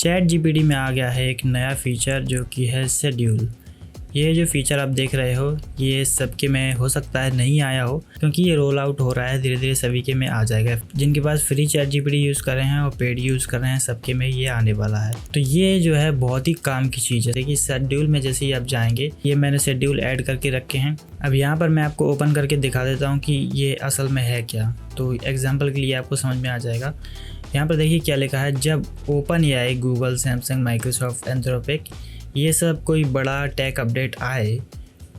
Chat GPT में आ गया है एक नया फीचर जो कि है शेड्यूल। ये जो फीचर आप देख रहे हो ये सबके में हो सकता है नहीं आया हो, क्योंकि ये रोल आउट हो रहा है, धीरे धीरे सभी के में आ जाएगा। जिनके पास फ्री चैट जीपीटी यूज़ कर रहे हैं और पेड यूज़ कर रहे हैं सबके में ये आने वाला है। तो ये जो है बहुत ही काम की चीज़ है। देखिए शेड्यूल में जैसे ही आप जाएंगे, ये मैंने शेड्यूल ऐड करके रखे हैं। अब यहाँ पर मैं आपको ओपन करके दिखा देता हूँ कि ये असल में है क्या, तो एग्जाम्पल के लिए आपको समझ में आ जाएगा। यहाँ पर देखिए क्या लिखा है, जब open AI, Google, Samsung, Microsoft, Anthropic ये सब कोई बड़ा टेक अपडेट आए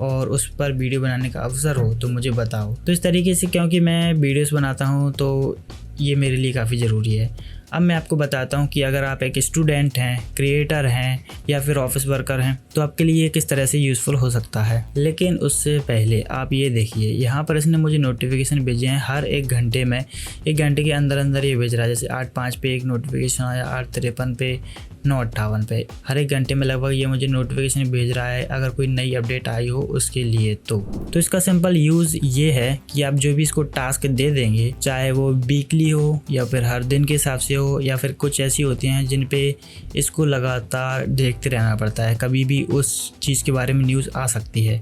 और उस पर वीडियो बनाने का अवसर हो तो मुझे बताओ। तो इस तरीके से, क्योंकि मैं वीडियोस बनाता हूँ तो ये मेरे लिए काफ़ी ज़रूरी है। अब मैं आपको बताता हूँ कि अगर आप एक स्टूडेंट हैं, क्रिएटर हैं या फिर ऑफिस वर्कर हैं तो आपके लिए ये किस तरह से यूज़फुल हो सकता है। लेकिन उससे पहले आप ये देखिए, यहाँ पर इसने मुझे नोटिफिकेशन भेजे हैं हर 1 घंटे में। 1 घंटे के अंदर अंदर ये भेज रहा है। जैसे 8:05 पे एक नोटिफिकेशन आया, 8:53 पे, 9:58 पे। हर 1 घंटे में लगभग ये मुझे नोटिफिकेशन भेज रहा है अगर कोई नई अपडेट आई हो उसके लिए। तो इसका सिंपल यूज़ ये है कि आप जो भी इसको टास्क दे देंगे, चाहे वो वीकली हो या फिर हर दिन के हिसाब से हो, या फिर कुछ ऐसी होती हैं जिन पे इसको लगातार देखते रहना पड़ता है, कभी भी उस चीज़ के बारे में न्यूज़ आ सकती है,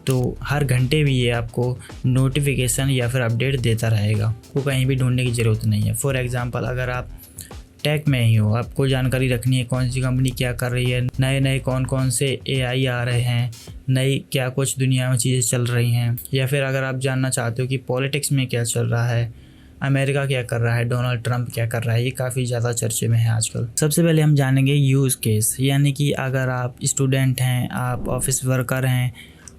तो हर घंटे भी ये आपको नोटिफिकेशन या फिर अपडेट देता रहेगा। वो कहीं भी ढूंढने की ज़रूरत नहीं है। फॉर एग्ज़ाम्पल, अगर आप टेक में ही हो, आपको जानकारी रखनी है कौन सी कंपनी क्या कर रही है, नए कौन कौन से एआई आ रहे हैं, नई क्या कुछ दुनिया में चीज़ें चल रही हैं, या फिर अगर आप जानना चाहते हो कि पॉलिटिक्स में क्या चल रहा है, अमेरिका क्या कर रहा है, डोनाल्ड ट्रंप क्या कर रहा है, ये काफ़ी ज़्यादा चर्चे में है आजकल। सबसे पहले हम जानेंगे यूज़ केस, यानी कि अगर आप स्टूडेंट हैं, आप ऑफिस वर्कर हैं,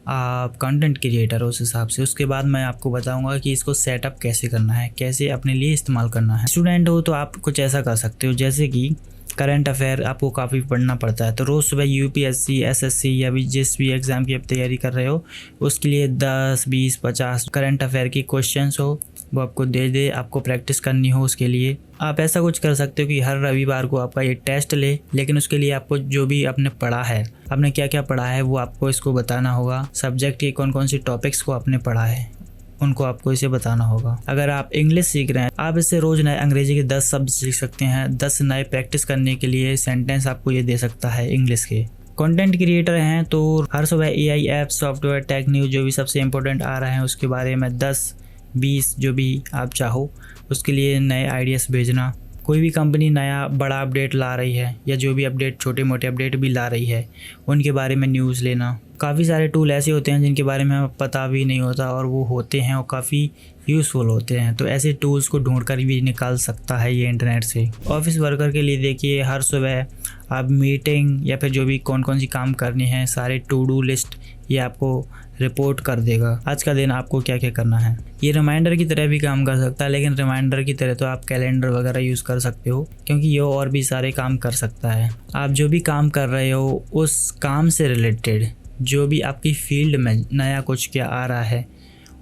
आप कंटेंट क्रिएटर हो, उस हिसाब से। उसके बाद मैं आपको बताऊंगा कि इसको सेटअप कैसे करना है, कैसे अपने लिए इस्तेमाल करना है। स्टूडेंट हो तो आप कुछ ऐसा कर सकते हो, जैसे कि करंट अफेयर आपको काफ़ी पढ़ना पड़ता है, तो रोज़ सुबह यूपीएससी, एसएससी या भी जिस भी एग्ज़ाम की आप तैयारी कर रहे हो उसके लिए 10, 20, 50 करंट अफेयर की क्वेश्चंस हो वो आपको दे आपको प्रैक्टिस करनी हो। उसके लिए आप ऐसा कुछ कर सकते हो कि हर रविवार को आपका ये टेस्ट ले, लेकिन उसके लिए आपको जो भी आपने पढ़ा है, आपने क्या क्या पढ़ा है वो आपको इसको बताना होगा। सब्जेक्ट के कौन कौन सी टॉपिक्स को आपने पढ़ा है उनको आपको इसे बताना होगा। अगर आप इंग्लिश सीख रहे हैं, आप इससे रोज़ नए अंग्रेजी के 10 शब्द सीख सकते हैं। 10 नए प्रैक्टिस करने के लिए सेंटेंस आपको ये दे सकता है इंग्लिश के। कंटेंट क्रिएटर हैं तो हर सुबह AI app, software, tech news जो भी सबसे इम्पोर्टेंट आ रहे हैं उसके बारे में 10, 20 जो भी आप चाहो उसके लिए नए आइडियाज़ भेजना। कोई भी कंपनी नया बड़ा अपडेट ला रही है या जो भी अपडेट, छोटे मोटे अपडेट भी ला रही है, उनके बारे में न्यूज़ लेना। काफ़ी सारे टूल ऐसे होते हैं जिनके बारे में हमें पता भी नहीं होता और वो होते हैं और काफ़ी यूज़फुल होते हैं, तो ऐसे टूल्स को ढूंढ कर भी निकाल सकता है ये इंटरनेट से। ऑफिस वर्कर के लिए देखिए, हर सुबह आप मीटिंग या फिर जो भी कौन कौन सी काम करनी है, सारे टू डू लिस्ट ये आपको रिपोर्ट कर देगा। आज का दिन आपको क्या क्या करना है। ये रिमाइंडर की तरह भी काम कर सकता है, लेकिन रिमाइंडर की तरह तो आप कैलेंडर वगैरह यूज़ कर सकते हो, क्योंकि ये और भी सारे काम कर सकता है। आप जो भी काम कर रहे हो उस काम से रिलेटेड जो भी आपकी फील्ड में नया कुछ क्या आ रहा है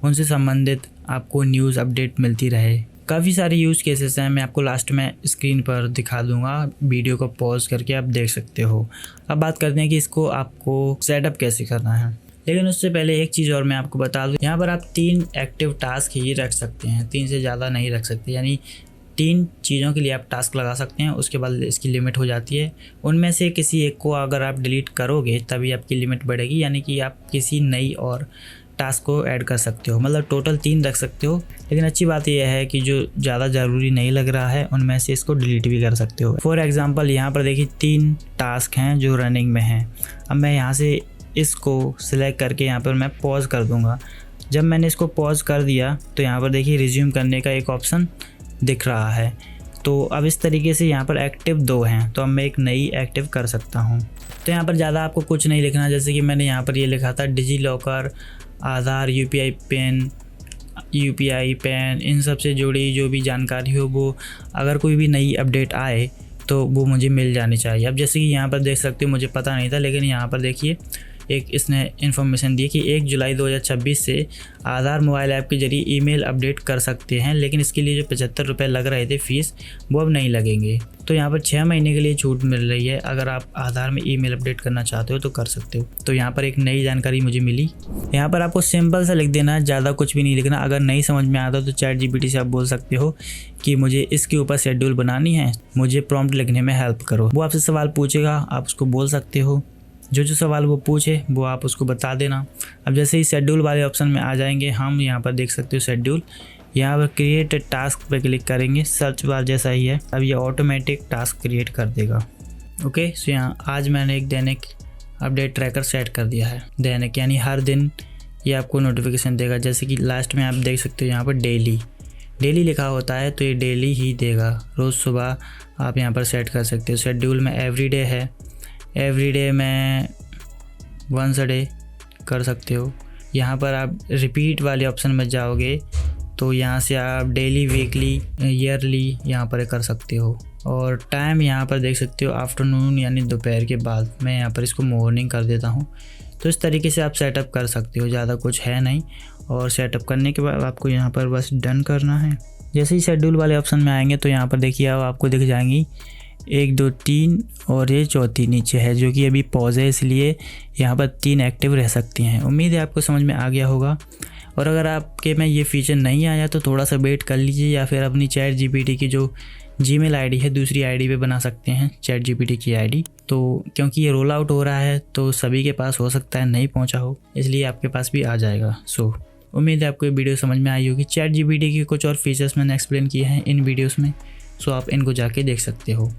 उनसे संबंधित आपको न्यूज़ अपडेट मिलती रहे। काफ़ी सारे यूज़ केसेस हैं, मैं आपको लास्ट में स्क्रीन पर दिखा दूंगा, वीडियो को पॉज करके आप देख सकते हो। अब बात करते हैं कि इसको आपको सेटअप कैसे करना है। लेकिन उससे पहले एक चीज़ और मैं आपको बता दूं, यहाँ पर आप 3 एक्टिव टास्क ही रख सकते हैं, 3 से ज़्यादा नहीं रख सकते। यानी 3 चीज़ों के लिए आप टास्क लगा सकते हैं, उसके बाद इसकी लिमिट हो जाती है। उनमें से किसी एक को अगर आप डिलीट करोगे तभी आपकी लिमिट बढ़ेगी, यानी कि आप किसी नई और टास्क को ऐड कर सकते हो। मतलब टोटल 3 रख सकते हो, लेकिन अच्छी बात यह है कि जो ज़्यादा ज़रूरी नहीं लग रहा है उनमें से इसको डिलीट भी कर सकते हो। फॉर एग्ज़ाम्पल, यहाँ पर देखिए 3 टास्क हैं जो रनिंग में हैं। अब मैं यहाँ से इसको सिलेक्ट करके यहाँ पर मैं पॉज कर दूँगा। जब मैंने इसको पॉज कर दिया तो यहाँ पर देखिए रिज्यूम करने का एक ऑप्शन दिख रहा है। तो अब इस तरीके से यहाँ पर एक्टिव 2 हैं, तो अब मैं एक नई एक्टिव कर सकता हूँ। तो यहाँ पर ज़्यादा आपको कुछ नहीं लिखना, जैसे कि मैंने यहाँ पर ये लिखा था डिजी लॉकर, आधार, यूपीआई पैन, इन सब से जुड़ी जो भी जानकारी हो वो अगर कोई भी नई अपडेट आए तो वो मुझे मिल जानी चाहिए। अब जैसे कि यहाँ पर देख सकते हो, मुझे पता नहीं था, लेकिन यहाँ पर देखिए एक इसने इन्फॉर्मेशन दी कि 1 जुलाई 2026 से आधार मोबाइल ऐप के जरिए ईमेल अपडेट कर सकते हैं, लेकिन इसके लिए जो 75 रुपये लग रहे थे फ़ीस वो अब नहीं लगेंगे। तो यहाँ पर 6 महीने के लिए छूट मिल रही है। अगर आप आधार में ईमेल अपडेट करना चाहते हो तो कर सकते हो। तो यहाँ पर एक नई जानकारी मुझे मिली। यहाँ पर आपको सिंपल सा लिख देना है, ज़्यादा कुछ भी नहीं लिखना। अगर नहीं समझ में आता तो ChatGPT से आप बोल सकते हो कि मुझे इसके ऊपर शेड्यूल बनानी है, मुझे प्रॉम्प्ट लिखने में हेल्प करो। वो आपसे सवाल पूछेगा, आप उसको बोल सकते हो। जो सवाल वो पूछे वो आप उसको बता देना। अब जैसे ही शेड्यूल वाले ऑप्शन में आ जाएंगे हम, यहाँ पर देख सकते हो शेड्यूल। यहाँ पर क्रिएट टास्क पे क्लिक करेंगे, सर्च बार जैसा ही है। अब ये ऑटोमेटिक टास्क क्रिएट कर देगा। ओके, सो यहाँ आज मैंने एक दैनिक अपडेट ट्रैकर सेट कर दिया है। दैनिक यानी हर दिन ये आपको नोटिफिकेशन देगा। जैसे कि लास्ट में आप देख सकते हो यहाँ पर डेली लिखा होता है, तो ये डेली ही देगा। रोज़ सुबह आप यहाँ पर सेट कर सकते हो। शेड्यूल में एवरीडे है, एवरीडे में वंस अ डे कर सकते हो। यहाँ पर आप रिपीट वाले ऑप्शन में जाओगे तो यहाँ से आप डेली, वीकली, ईयरली यहाँ पर कर सकते हो। और टाइम यहाँ पर देख सकते हो आफ्टरनून यानी दोपहर के बाद। मैं यहाँ पर इसको मॉर्निंग कर देता हूँ। तो इस तरीके से आप सेटअप कर सकते हो, ज़्यादा कुछ है नहीं। और सेटअप करने के बाद आपको यहाँ पर बस डन करना है। जैसे ही शेड्यूल वाले ऑप्शन में आएंगे तो यहाँ पर देखिए अब आपको दिख जाएंगी 1, 2, 3 और ये चौथी नीचे है, जो कि अभी पॉज है, इसलिए यहाँ पर 3 एक्टिव रह सकती हैं। उम्मीद है आपको समझ में आ गया होगा। और अगर आपके में ये फीचर नहीं आया तो थोड़ा सा वेट कर लीजिए, या फिर अपनी ChatGPT की जो Gmail ID है दूसरी ID पे बना सकते हैं ChatGPT की ID। तो क्योंकि ये रोल आउट हो रहा है तो सभी के पास हो सकता है नहीं पहुंचा हो, इसलिए आपके पास भी आ जाएगा। सो उम्मीद है आपको ये वीडियो समझ में आई होगी। ChatGPT के कुछ और फीचर्स मैंने एक्सप्लेन किए हैं इन वीडियोज़ में, सो आप इनको जाके देख सकते हो।